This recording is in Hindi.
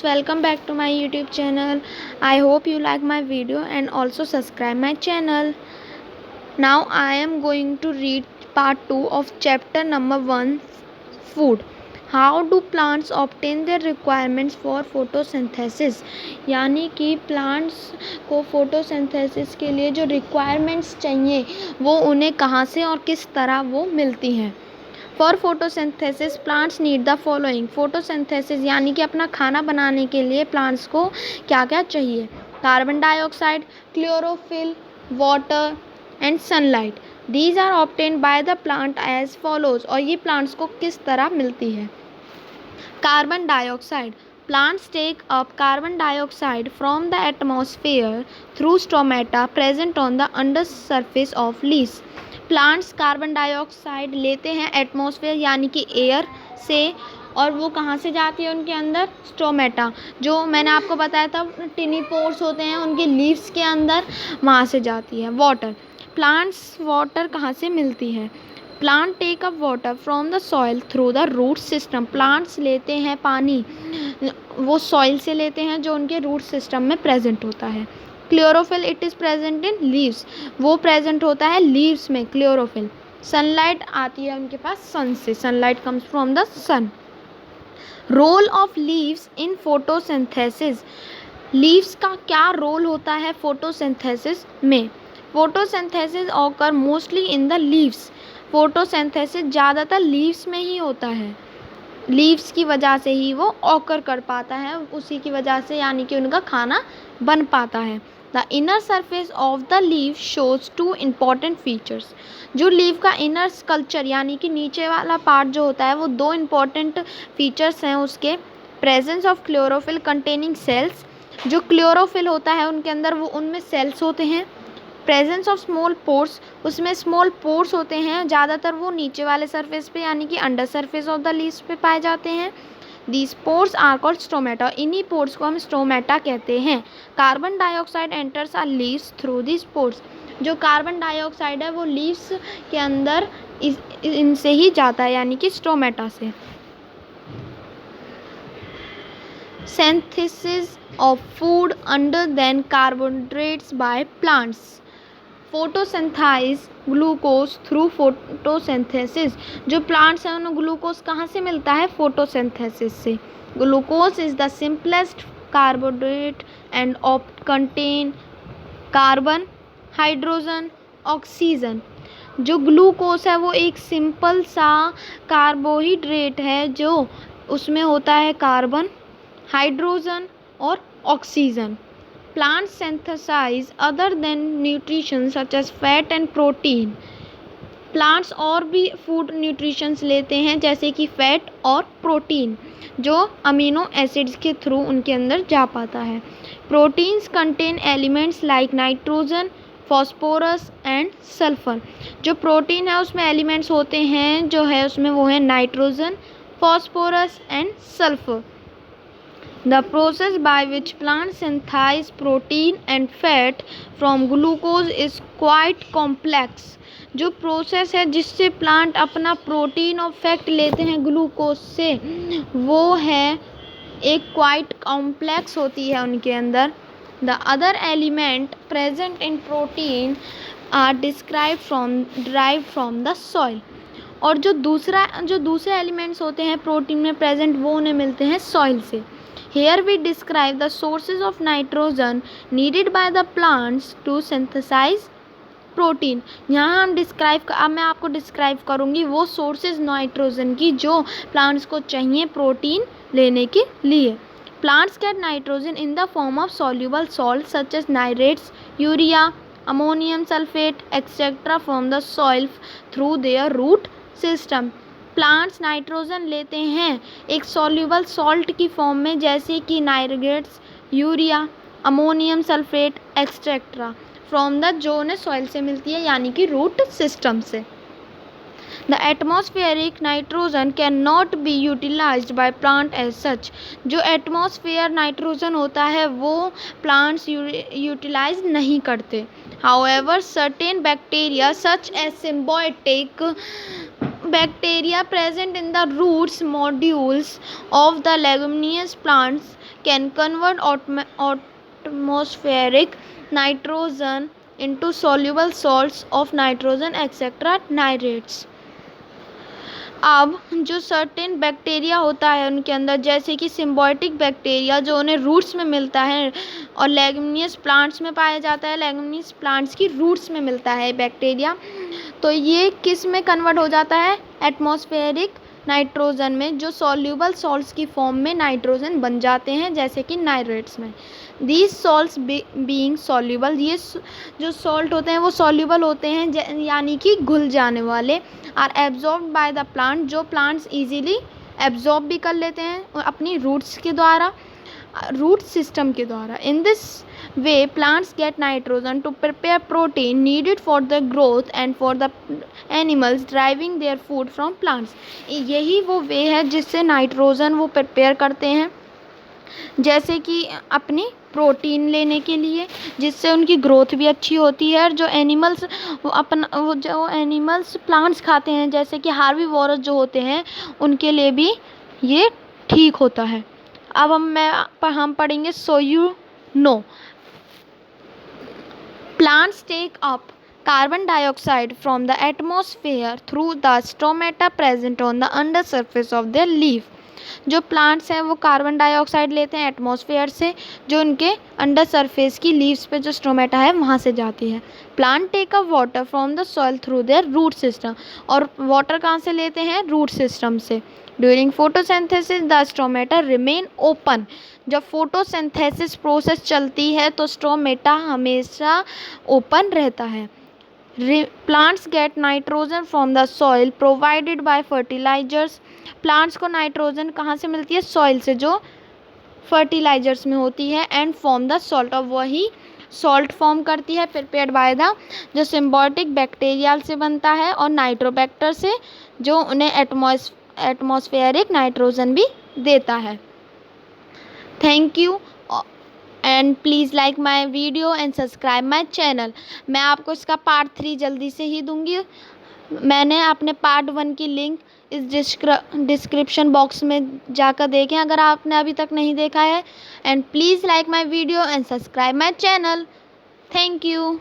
Welcome back to my YouTube channel. I hope you like my video and also subscribe my channel. Now I am going to read part 2 of chapter number 1, food. How do plants obtain their requirements for photosynthesis? यानी कि प्लांट्स को फोटोसिंथेसिस के लिए जो रिक्वायरमेंट्स चाहिए वो उन्हें कहाँ से और किस तरह वो मिलती हैं. For photosynthesis plants need the following. Photosynthesis यानी कि अपना खाना बनाने के लिए प्लांट्स को क्या क्या चाहिए? Carbon dioxide, chlorophyll, water and sunlight. These are obtained by the plant as follows. और ये प्लांट्स को किस तरह मिलती है? Carbon dioxide. Plants take up carbon dioxide from the atmosphere through stomata present on the undersurface of leaves. Plants carbon dioxide लेते हैं एटमॉस्फेयर यानी कि एयर से, और वो कहाँ से जाती है उनके अंदर? स्टोमेटा, जो मैंने आपको बताया था टिनी पोर्स होते हैं उनके लीव्स के अंदर, वहाँ से जाती है. वाटर. प्लांट्स वाटर कहाँ से मिलती है? Plant take up water from the soil through the root system. Plants लेते हैं पानी वो सॉइल से लेते हैं जो उनके रूट सिस्टम में प्रेजेंट होता है. Chlorophyll it is present in leaves. वो प्रेजेंट होता है लीव्स में क्लोरोफिल. सनलाइट आती है उनके पास सन से. Sunlight comes from the sun. Role of leaves in photosynthesis. Leaves का क्या रोल होता है फोटोसिंथेसिस में? Photosynthesis occur mostly in the leaves. Photosynthesis ज़्यादातर लीव्स में ही होता है. लीव्स की वजह से ही वो ऑकर कर पाता है, उसी की वजह से यानी कि उनका खाना बन पाता है. The inner surface of the leaf shows two important features. जो लीव का इनर स्कल्पचर यानी कि नीचे वाला पार्ट जो होता है वो दो इम्पॉर्टेंट फीचर्स हैं उसके. Presence of chlorophyll containing cells. जो क्लोरोफिल होता है उनके अंदर वो उनमें सेल्स होते हैं. Presence of small pores. उसमें स्मॉल पोर्स होते हैं, ज़्यादातर वो नीचे वाले सरफेस पे यानी कि under surface of the leaves पे पाए जाते हैं. These pores are called stomata. इन्हीं पोर्स को हम स्टोमेटा कहते हैं. Carbon dioxide enters our leaves through this pores. जो कार्बन डाइऑक्साइड है वो लीव्स के अंदर इनसे ही जाता है यानी कि स्टोमेटा से. Synthesis of food under then carbohydrates by plants. Photosynthesize glucose through photosynthesis. जो प्लांट्स हैं उन्हें ग्लूकोज कहाँ से मिलता है? फोटोसिंथेसिस से. Glucose is the simplest carbohydrate and contain carbon, hydrogen, oxygen. जो ग्लूकोज है वो एक सिंपल सा कार्बोहाइड्रेट है जो उसमें होता है कार्बन, हाइड्रोजन और oxygen. Plants synthesize other than nutrition such as fat and protein. Plants और भी फूड न्यूट्रिशंस लेते हैं जैसे कि फैट और प्रोटीन जो अमीनो एसिड्स के थ्रू उनके अंदर जा पाता है. Proteins contain elements like nitrogen, phosphorus and sulphur. जो प्रोटीन है उसमें एलिमेंट्स होते हैं जो है उसमें वो है nitrogen, phosphorus and sulphur. The process by which plants synthesize protein and fat from glucose is quite complex. जो प्रोसेस है जिससे प्लांट अपना प्रोटीन और फैट लेते हैं ग्लूकोज से वो है एक क्वाइट कॉम्प्लेक्स होती है उनके अंदर. The other element present in protein are derived from the soil. और जो दूसरे एलिमेंट्स होते हैं प्रोटीन में प्रेजेंट वो उन्हें मिलते हैं सॉइल से. Here we describe the sources of nitrogen needed by the plants to synthesize protein. यहाँ अब मैं आपको डिस्क्राइब करूँगी वो सोर्सेज नाइट्रोजन की जो प्लांट्स को चाहिए प्रोटीन लेने के लिए. Plants get nitrogen in the form of soluble salts such as nitrates, urea, ammonium sulfate, etc. from the soil through their root system. Plants nitrogen लेते हैं एक सॉल्यूबल सॉल्ट की फॉर्म में जैसे कि nitrates, urea, ammonium sulphate etcetera from the जो उन्हें सॉइल से मिलती है यानी कि रूट सिस्टम से. The atmospheric nitrogen can not be utilised by plant as such. जो एटमॉस्फेयर नाइट्रोजन होता है वो प्लांट्स यूटिलाइज नहीं करते. However certain bacteria such as symbiotic bacteria present in the roots modules of the leguminous plants can convert atmospheric nitrogen into soluble salts of nitrogen etc. nitrates. अब जो सर्टेन बैक्टीरिया होता है उनके अंदर, जैसे कि सिम्बायोटिक बैक्टीरिया जो उन्हें रूट्स में मिलता है और लेग्यूमिनस प्लांट्स में पाया जाता है, लेग्यूमिनस प्लांट्स की रूट्स में मिलता है बैक्टीरिया, तो ये किस में कन्वर्ट हो जाता है? एटमॉस्फेरिक नाइट्रोजन में, जो सॉल्यूबल सॉल्ट्स की फॉर्म में नाइट्रोजन बन जाते हैं, जैसे कि नाइट्रेट्स में. दीज सॉल्ट्स बीइंग सॉल्यूबल, ये जो सॉल्ट होते हैं वो सॉल्यूबल होते हैं, यानी कि घुल जाने वाले. Are absorbed by the plant, जो प्लांट्स इजीली एब्जॉर्ब भी कर लेते हैं अपनी रूट्स के द्वारा, रूट सिस्टम के द्वारा. In this way plants get nitrogen to prepare protein needed for the growth and for the animals driving their food from plants. यही वो वे है जिससे नाइट्रोजन वो प्रिपेयर करते हैं, जैसे कि अपनी प्रोटीन लेने के लिए, जिससे उनकी ग्रोथ भी अच्छी होती है. और जो एनिमल्स जो एनिमल्स प्लांट्स खाते हैं, जैसे कि हार्बीवोरस जो होते हैं, उनके लिए भी ये ठीक होता है. अब हम पढ़ेंगे so you know. Plants take up carbon dioxide from the atmosphere through the stomata present on the under surface of their leaf. जो प्लांट्स हैं वो कार्बन डाइऑक्साइड लेते हैं एटमॉस्फेयर से, जो उनके अंडर सरफेस की लीव्स पे जो स्टोमेटा है वहाँ से जाती है. Plant take up water from the soil through their root system, और वाटर कहाँ से लेते हैं? रूट सिस्टम से. During photosynthesis the stomata remain open. जब फोटोसिंथेसिस प्रोसेस चलती है तो स्टोमेटा हमेशा ओपन रहता है. Plants get nitrogen from the soil provided by fertilisers. Plants को नाइट्रोजन कहाँ से मिलती है? सॉइल से, जो फर्टिलाइजर्स में होती है. एंड फॉर्म द सॉल्ट, और वही सॉल्ट फॉर्म करती है प्रिपेयर्ड बाय द, जो सिम्बायोटिक बैक्टीरिया से बनता है, और नाइट्रोबैक्टर से, जो उन्हें एटमॉस्फेरिक नाइट्रोजन भी देता है. Thank you and please like my video and subscribe my channel. मैं आपको इसका पार्ट 3 जल्दी से ही दूंगी. मैंने अपने पार्ट 1 की लिंक इस डिस्क्रिप्शन बॉक्स में जाकर देखें अगर आपने अभी तक नहीं देखा है. And please like my video and subscribe my channel. Thank you.